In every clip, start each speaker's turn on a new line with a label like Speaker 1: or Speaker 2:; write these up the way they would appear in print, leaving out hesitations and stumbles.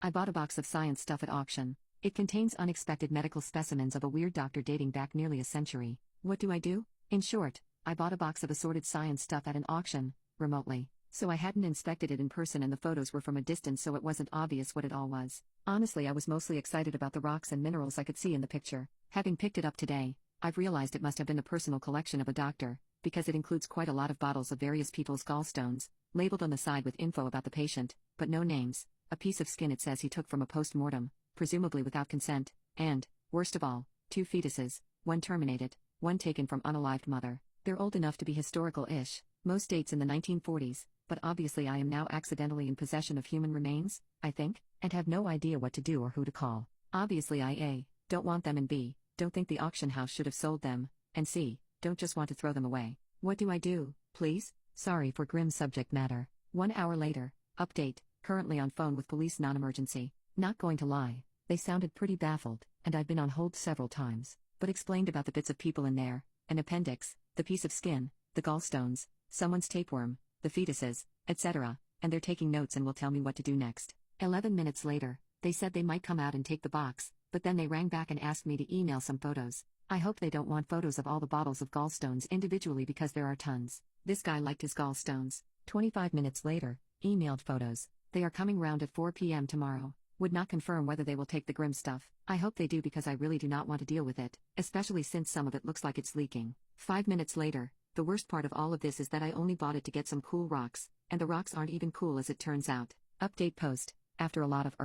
Speaker 1: I bought a box of science stuff at auction. It contains unexpected medical specimens of a weird doctor dating back nearly a century. What do? In short, I bought a box of assorted science stuff at an auction, remotely. So I hadn't inspected it in person and the photos were from a distance, so it wasn't obvious what it all was. Honestly, I was mostly excited about the rocks and minerals I could see in the picture. Having picked it up today, I've realized it must have been a personal collection of a doctor, because it includes quite a lot of bottles of various people's gallstones, labeled on the side with info about the patient, but no names, a piece of skin it says he took from a post-mortem, presumably without consent, and, worst of all, 2 fetuses, one terminated, one taken from unalived mother. They're old enough to be historical-ish, most dates in the 1940s, but obviously I am now accidentally in possession of human remains, I think, and have no idea what to do or who to call. Obviously I A, don't want them, and B, don't think the auction house should have sold them, and C, don't just want to throw them away. What do I do, please? Sorry for grim subject matter. 1 hour later, update, currently on phone with police non-emergency. Not going to lie, they sounded pretty baffled, and I've been on hold several times, but explained about the bits of people in there, an appendix, the piece of skin, the gallstones, someone's tapeworm, the fetuses, etc., and they're taking notes and will tell me what to do next. 11 minutes later, they said they might come out and take the box, but then they rang back and asked me to email some photos. I hope they don't want photos of all the bottles of gallstones individually because there are tons. This guy liked his gallstones. 25 minutes later, emailed photos. They are coming round at 4 p.m. tomorrow. Would not confirm whether they will take the grim stuff. I hope they do because I really do not want to deal with it, especially since some of it looks like it's leaking. 5 minutes later, the worst part of all of this is that I only bought it to get some cool rocks, and the rocks aren't even cool as it turns out. Update post, after a lot of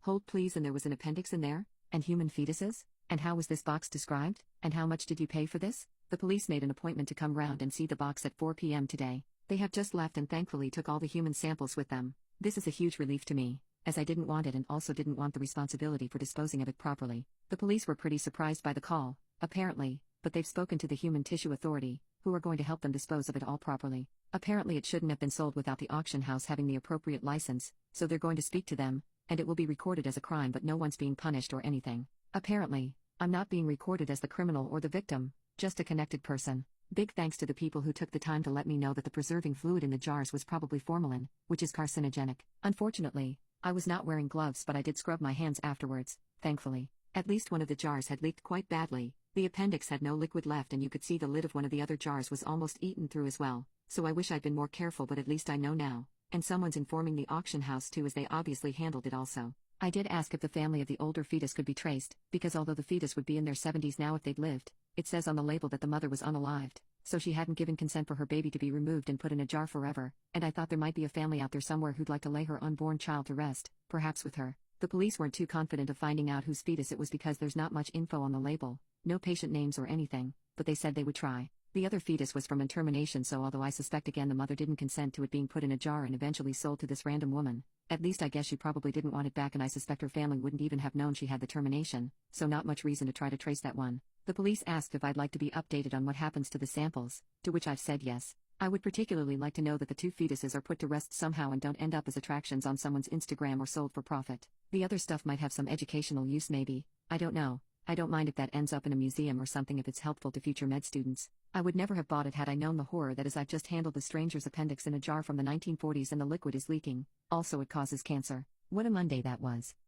Speaker 1: hold please, and there was an appendix in there? And human fetuses? And how was this box described? And how much did you pay for this? The police made an appointment to come round and see the box at 4 p.m. today. They have just left and thankfully took all the human samples with them. This is a huge relief to me, as I didn't want it and also didn't want the responsibility for disposing of it properly. The police were pretty surprised by the call, apparently, but they've spoken to the Human Tissue Authority, who are going to help them dispose of it all properly. Apparently it shouldn't have been sold without the auction house having the appropriate license, so they're going to speak to them, and it will be recorded as a crime, but no one's being punished or anything. Apparently, I'm not being recorded as the criminal or the victim, just a connected person. Big thanks to the people who took the time to let me know that the preserving fluid in the jars was probably formalin, which is carcinogenic. Unfortunately, I was not wearing gloves, but I did scrub my hands afterwards, thankfully. At least one of the jars had leaked quite badly. The appendix had no liquid left and you could see the lid of one of the other jars was almost eaten through as well, so I wish I'd been more careful, but at least I know now. And someone's informing the auction house too, as they obviously handled it also. I did ask if the family of the older fetus could be traced, because although the fetus would be in their 70s now if they'd lived, it says on the label that the mother was unalived, so she hadn't given consent for her baby to be removed and put in a jar forever, and I thought there might be a family out there somewhere who'd like to lay her unborn child to rest, perhaps with her. The police weren't too confident of finding out whose fetus it was because there's not much info on the label, no patient names or anything, but they said they would try. The other fetus was from intermination, so although I suspect again the mother didn't consent to it being put in a jar and eventually sold to this random woman, at least I guess she probably didn't want it back, and I suspect her family wouldn't even have known she had the termination, so not much reason to try to trace that one. The police asked if I'd like to be updated on what happens to the samples, to which I've said yes. I would particularly like to know that the 2 fetuses are put to rest somehow and don't end up as attractions on someone's Instagram or sold for profit. The other stuff might have some educational use maybe, I don't know. I don't mind if that ends up in a museum or something if it's helpful to future med students. I would never have bought it had I known the horror that is I've just handled the stranger's appendix in a jar from the 1940s and the liquid is leaking. Also it causes cancer. What a Monday that was.